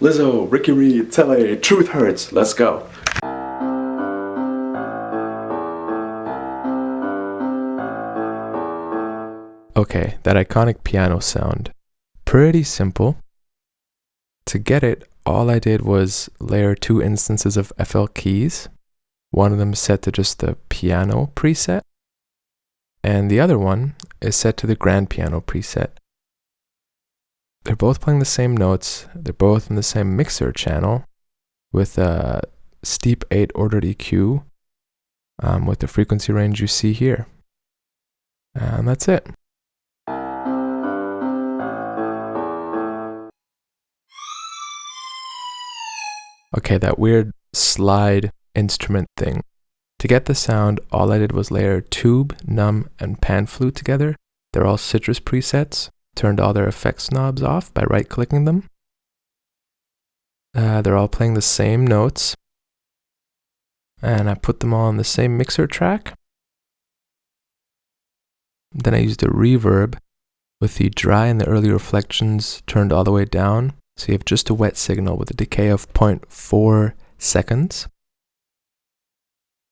Lizzo, Ricky Reed, Tele, Truth Hurts. Let's go. Okay, that iconic piano sound. Pretty simple. To get it, all I did was layer 2 instances of FL keys. One of them is set to just the piano preset, and the other one is set to the grand piano preset. They're both playing the same notes. They're both in the same mixer channel with a steep 8 ordered EQ with the frequency range you see here. And that's it. Okay, that weird slide instrument thing. To get the sound, all I did was layer tube, num, and pan flute together. They're all Citrus presets. Turned all their effects knobs off by right-clicking them. They're all playing the same notes. And I put them all on the same mixer track. Then I used a reverb with the dry and the early reflections turned all the way down. So you have just a wet signal with a decay of 0.4 seconds.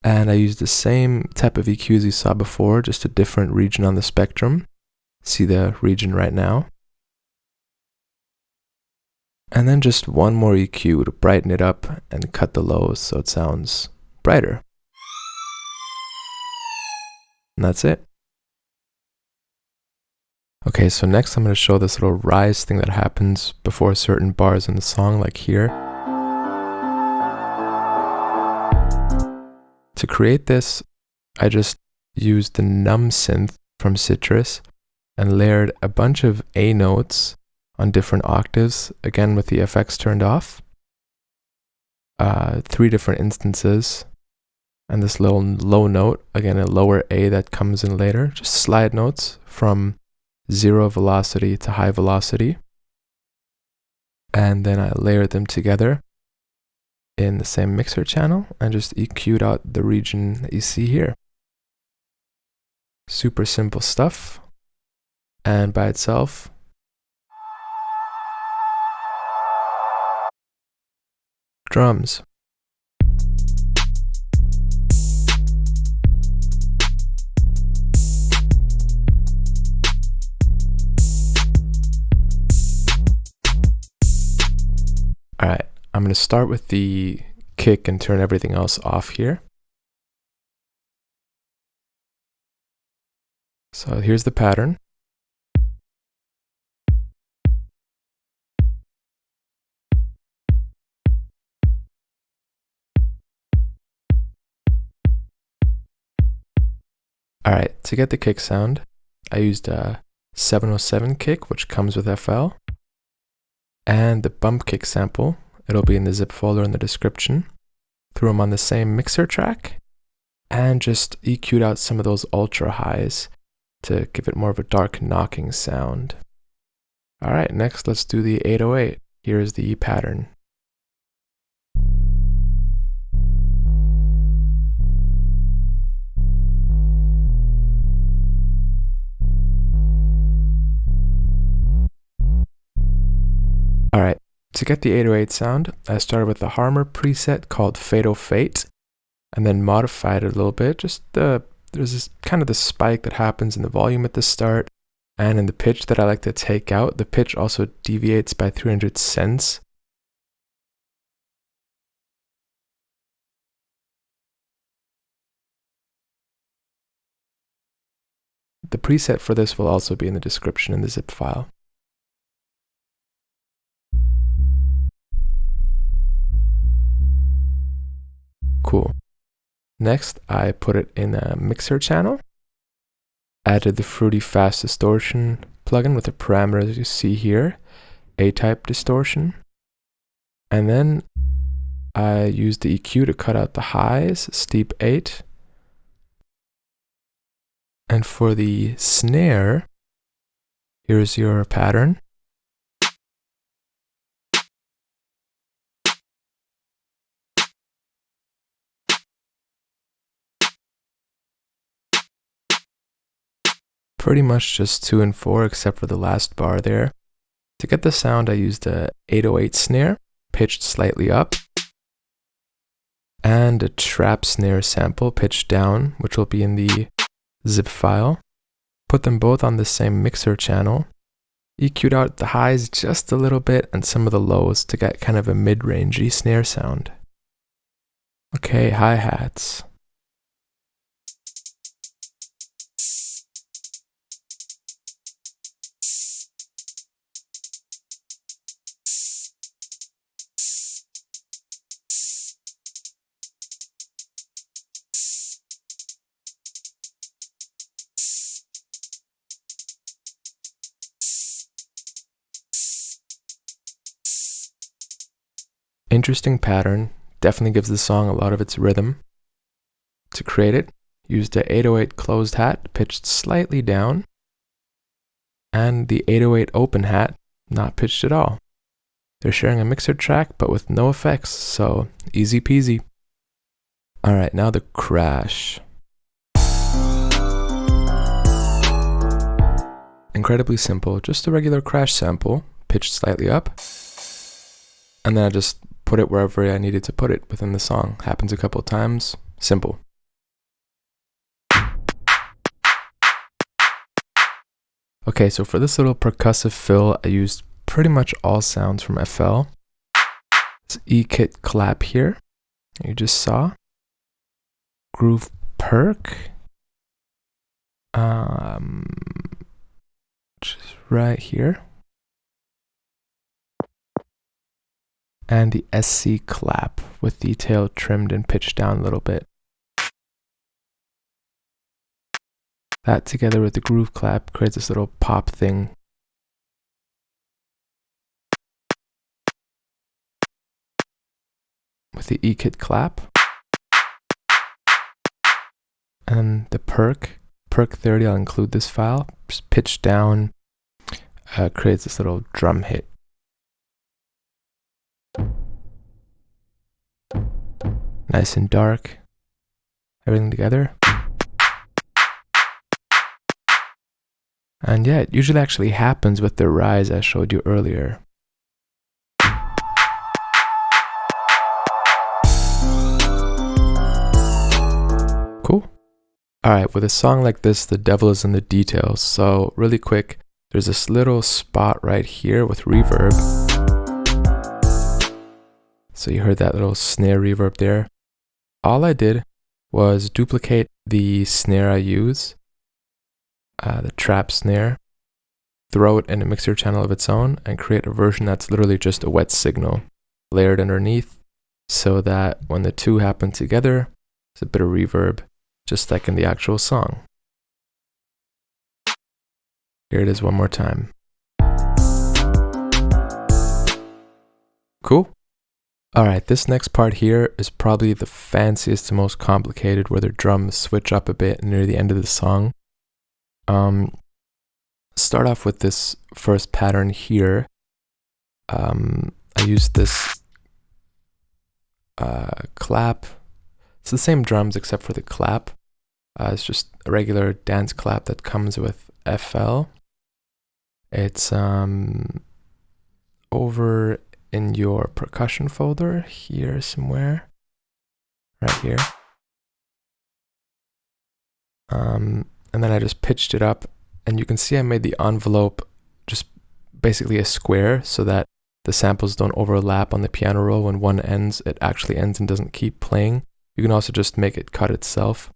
And I used the same type of EQs you saw before, just a different region on the spectrum. See the region right now. And then just one more EQ to brighten it up and cut the lows so it sounds brighter. And that's it. Okay, so next I'm going to show this little rise thing that happens before certain bars in the song, like here. To create this, I just used the num synth from Citrus and layered a bunch of A notes on different octaves, again with the FX turned off. 3 different instances, and this little low note, again a lower A that comes in later, just slide notes from 0 velocity to high velocity. And then I layered them together in the same mixer channel and just EQ'd out the region that you see here. Super simple stuff. And by itself, drums. Alright, I'm going to start with the kick and turn everything else off here. So here's the pattern. Alright, to get the kick sound, I used a 707 kick, which comes with FL, and the bump kick sample. It'll be in the zip folder in the description. Threw them on the same mixer track, and just EQ'd out some of those ultra highs to give it more of a dark knocking sound. Alright, next let's do the 808. Here's the pattern. Alright, to get the 808 sound, I started with the Harmer preset called Fatal Fate, and then modified it a little bit. There's this kind of the spike that happens in the volume at the start, and in the pitch that I like to take out. The pitch also deviates by 300 cents. The preset for this will also be in the description in the zip file. Cool. Next, I put it in a mixer channel. Added the Fruity Fast Distortion plugin with the parameters you see here, A-type distortion. And then I used the EQ to cut out the highs, steep 8. And for the snare, here's your pattern. Pretty much just 2 and 4 except for the last bar there. To get the sound, I used a 808 snare pitched slightly up, and a trap snare sample pitched down, which will be in the zip file. Put them both on the same mixer channel. EQ'd out the highs just a little bit and some of the lows to get kind of a mid-rangey snare sound. Okay, hi-hats. Interesting pattern, definitely gives the song a lot of its rhythm. To create it, used a 808 closed hat pitched slightly down, and the 808 open hat not pitched at all. They're sharing a mixer track but with no effects, so easy peasy. Alright, now the crash. Incredibly simple, just a regular crash sample, pitched slightly up, and then I just put it wherever I needed to put it within the song. Happens a couple times, simple. Okay, so for this little percussive fill, I used pretty much all sounds from FL. It's E-kit clap here, you just saw. Groove perk. Just right here. And the SC clap with the tail trimmed and pitched down a little bit. That together with the groove clap creates this little pop thing. With the E-kit clap. And the perk 30, I'll include this file. Just pitched down, creates this little drum hit. Nice and dark. Everything together. And yeah, it usually actually happens with the rise I showed you earlier. Cool. Alright, with a song like this, the devil is in the details. So really quick, there's this little spot right here with reverb. So you heard that little snare reverb there. All I did was duplicate the snare I use, the trap snare, throw it in a mixer channel of its own, and create a version that's literally just a wet signal layered underneath, so that when the two happen together, there's a bit of reverb, just like in the actual song. Here it is one more time. Cool. Alright, this next part here is probably the fanciest and most complicated, where the drums switch up a bit near the end of the song. Start off with this first pattern here. I used this clap. It's the same drums except for the clap. It's just a regular dance clap that comes with FL. It's over in your percussion folder here somewhere, right here. And then I just pitched it up, and you can see I made the envelope just basically a square so that the samples don't overlap on the piano roll. When one ends, it actually ends and doesn't keep playing. You can also just make it cut itself.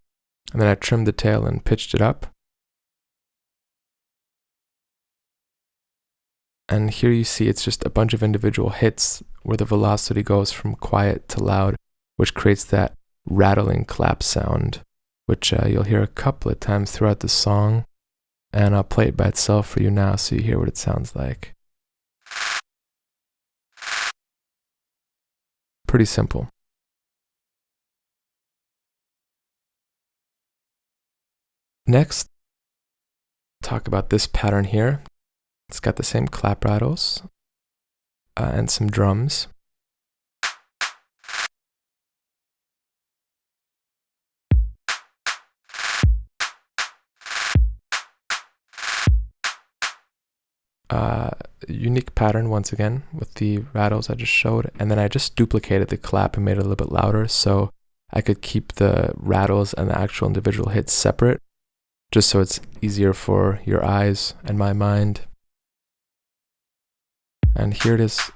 And then I trimmed the tail and pitched it up. And here you see it's just a bunch of individual hits where the velocity goes from quiet to loud, which creates that rattling clap sound, which you'll hear a couple of times throughout the song. And I'll play it by itself for you now so you hear what it sounds like. Pretty simple. Next, talk about this pattern here. It's got the same clap rattles and some drums. unique pattern once again with the rattles I just showed, and then I just duplicated the clap and made it a little bit louder so I could keep the rattles and the actual individual hits separate, just so it's easier for your eyes and my mind. And here it is.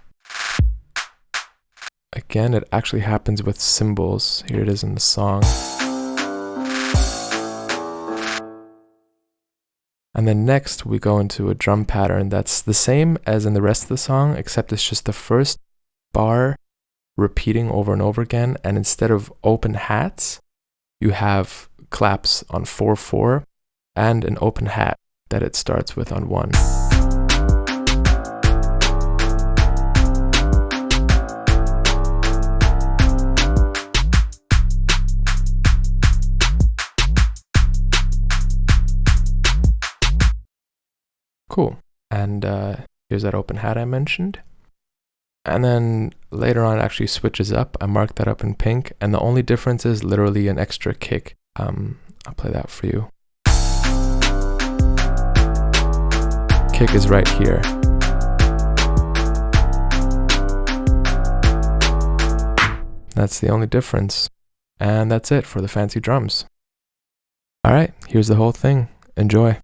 Again, it actually happens with cymbals. Here it is in the song. And then next we go into a drum pattern that's the same as in the rest of the song, except it's just the first bar repeating over and over again. And instead of open hats, you have claps on 4/4 and an open hat that it starts with on 1. Cool. And here's that open hat I mentioned. And then later on it actually switches up. I marked that up in pink, and the only difference is literally an extra kick. I'll play that for you. Kick is right here. That's the only difference. And that's it for the fancy drums. Alright, here's the whole thing. Enjoy.